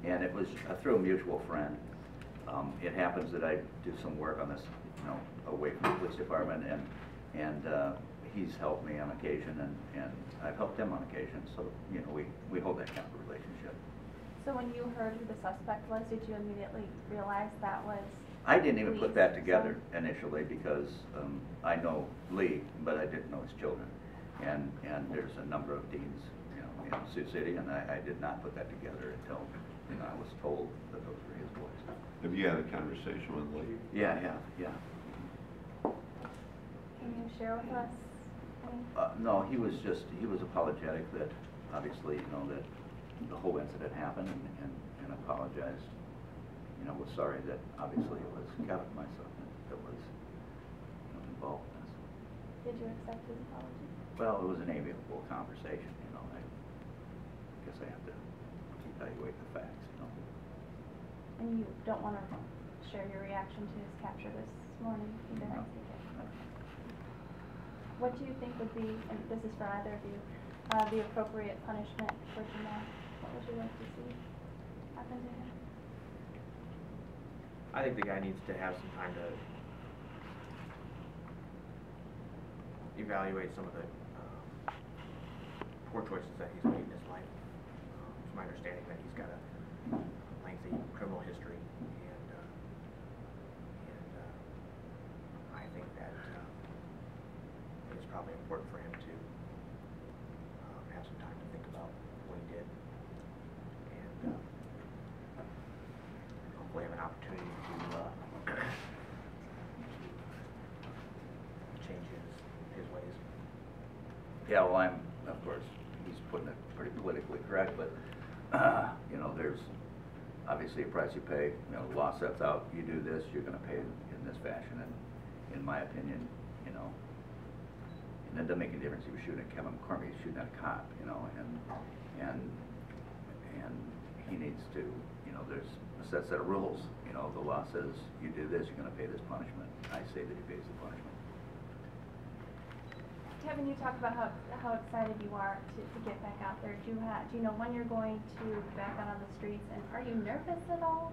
and it was through a mutual friend. It happens that I do some work on this, you know, away from the police department, and he's helped me on occasion, and I've helped him on occasion. So, you know, we hold that kind of relationship. So when you heard who the suspect was, did you immediately realize that was? I didn't even put that together initially because I know Lee, but I didn't know his children. And there's a number of Deans, you know, in Sioux City, and I did not put that together until, you know, I was told that those were his boys. Have you had a conversation with Lee? Yeah, yeah. Can you share with us? No, he was apologetic that obviously, you know, that the whole incident happened, and apologized. You know, was sorry that obviously it was Kevin, my son, that was, you know, involved in this. Did you accept his apology? Well, it was an amiable conversation, you know. I guess I have to evaluate the facts, you know. And you don't want to share your reaction to his capture this morning either? No. What do you think would be, and this is for either of you, the appropriate punishment for Jamal? What would you like to see happen to him? I think the guy needs to have some time to evaluate some of the poor choices that he's made in his life. It's my understanding that he's got a lengthy criminal history, and I think that it's probably important for him to have some time to think about what he did, and hopefully have an opportunity to change his ways. Yeah, well, of course, he's putting it pretty politically correct, but, you know, there's obviously a price you pay. You know, the law sets out, you do this, you're going to pay in this fashion, and in my opinion, you know, and it doesn't make any difference if you're shooting at Kevin McCormick, he's shooting at a cop, you know, and he needs to, you know, there's a set of rules. You know, the law says you do this, you're going to pay this punishment. I say that he pays the punishment. Kevin, you talked about how excited you are to get back out there. Do you know when you're going to be back out on the streets, and are you nervous at all?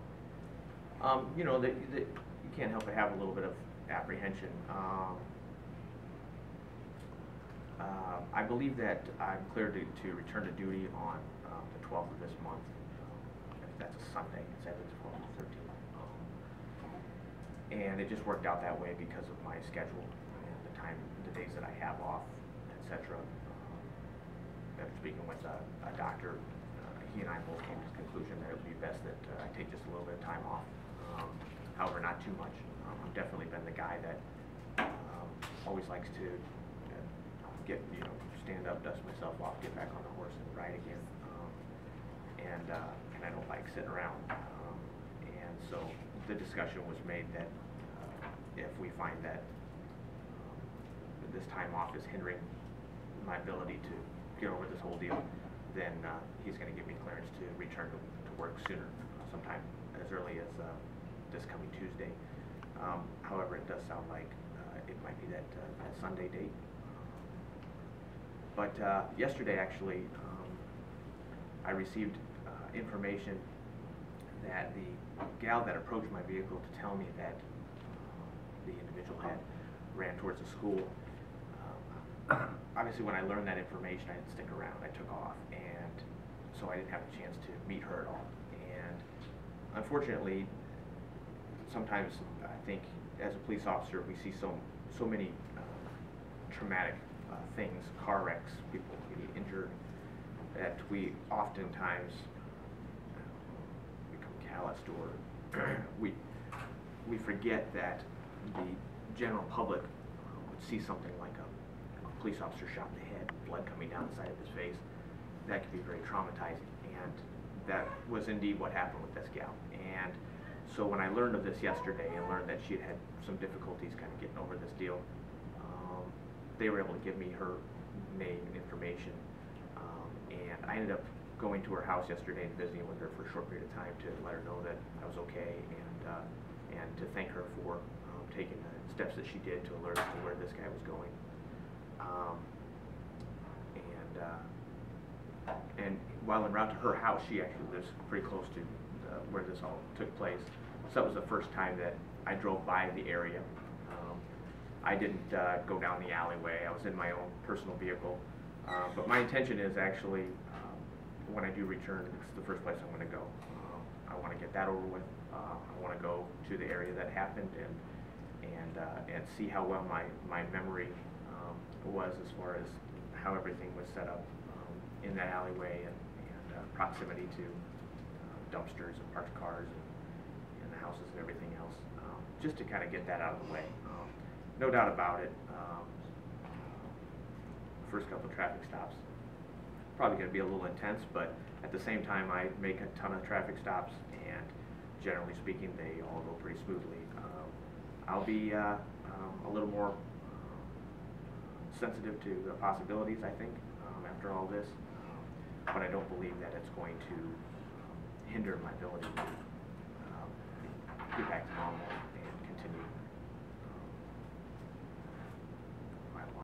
You know, you can't help but have a little bit of apprehension. I believe that I'm cleared to return to duty on the 12th of this month. That's a Sunday. It's either the 12th or 13th. And it just worked out that way because of my schedule and the days that I have off, etc. After speaking with a doctor, he and I both came to the conclusion that it would be best that I take just a little bit of time off. However, not too much. I've definitely been the guy that always likes to stand up, dust myself off, get back on the horse and ride again. And I don't like sitting around. And so the discussion was made that if we find that this time off is hindering my ability to get over this whole deal, then he's going to give me clearance to return to work sooner, sometime as early as this coming Tuesday. However, it does sound like it might be that Sunday date. But yesterday, actually, I received information that the gal that approached my vehicle to tell me that the individual had ran towards the school. Obviously, when I learned that information, I didn't stick around. I took off, and so I didn't have a chance to meet her at all. And unfortunately, sometimes I think as a police officer, we see so many traumatic things, car wrecks, people getting injured, that we oftentimes become calloused, or we forget that the general public would see something like a police officer shot in the head, blood coming down the side of his face. That could be very traumatizing, and that was indeed what happened with this gal. And so when I learned of this yesterday and learned that she had some difficulties kind of getting over this deal, they were able to give me her name and information, and I ended up going to her house yesterday and visiting with her for a short period of time to let her know that I was okay, and to thank her for taking the steps that she did to alert us to where this guy was going. And while en route to her house, she actually lives pretty close to where this all took place. So that was the first time that I drove by the area. I didn't go down the alleyway. I was in my own personal vehicle. But my intention is actually, when I do return, it's the first place I'm going to go. I want to get that over with. I want to go to the area that happened and see how well my memory was as far as how everything was set up in that alleyway and proximity to dumpsters and parked cars and the houses and everything else, just to kind of get that out of the way. No doubt about it, first couple of traffic stops, probably going to be a little intense, but at the same time I make a ton of traffic stops, and generally speaking they all go pretty smoothly. I'll be a little more sensitive to the possibilities, I think, after all this, but I don't believe that it's going to hinder my ability to